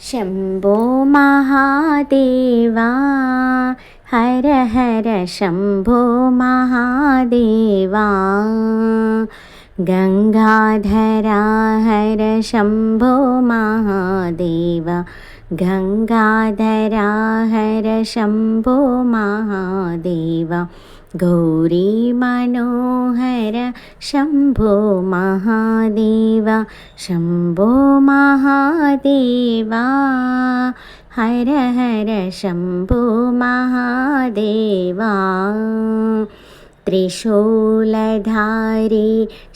शम्भो महादेवा हर हर शम्भो महादेवा गंगाधरा हर शम्भो महादेवा गंगाधरा हर शम्भो महादेवा गौरी मनोहर शम्भो महादेवा शम्भो महादेवा हर हर शम्भो महादेवा त्रिशूलधारी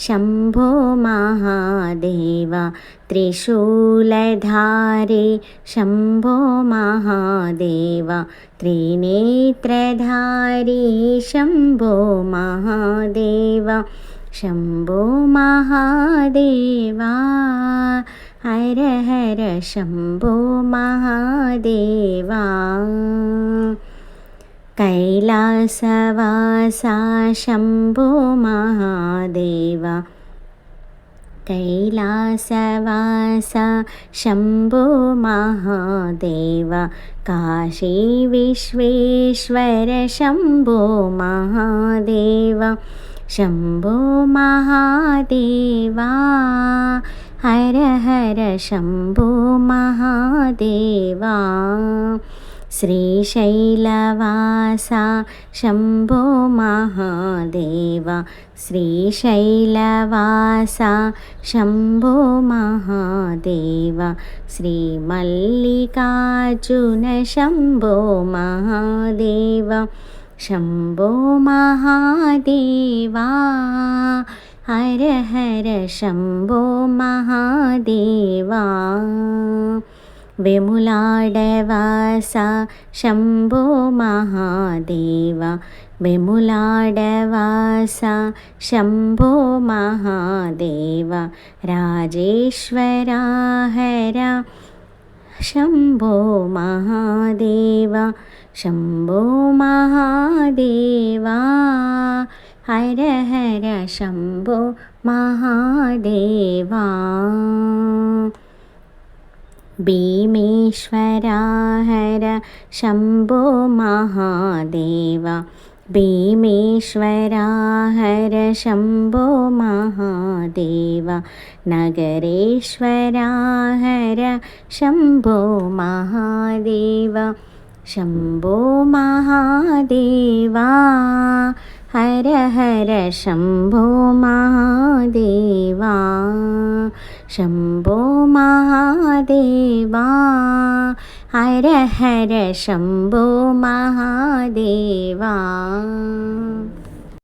शम्भो महादेवा त्रिशूलधारी शम्भो महादेवा त्रिनेत्रधारी शम्भो महादेवा शम्भो महादेवा हर हर शम्भो महादेवा कैलासवासा शम्भो महादेवा कैलासवासा शम्भो महादेवा काशी विश्वेश्वर शम्भो महादेवा शम्भो महादेवा हर हर शम्भो महादेवा श्रीशैलवासा शम्भो महादेवा श्रीशैलवासा शम्भो महादेवा श्रीमल्लिकार्जुन शम्भो महादेवा शम्भो महादेवा हर हर शम्भो महादेवा वेमुलाडवासा शम्भो महादेवा वेमुलाडवासा शम्भो महादेवा राजेश्वरा हर शम्भो महादेवा शम्भो महादेवा हर हर शम्भो महादेवा भीमेश्वरा हर शम्भो महादेवा भीमेश्वरा हर शम्भो महादेवा नगरेश्वरा हर शम्भो महादेवा शम्भो महादेवा हर हर शम्भो महादेवा शम्भो महादेवा हर हर शम्भो महादेवा।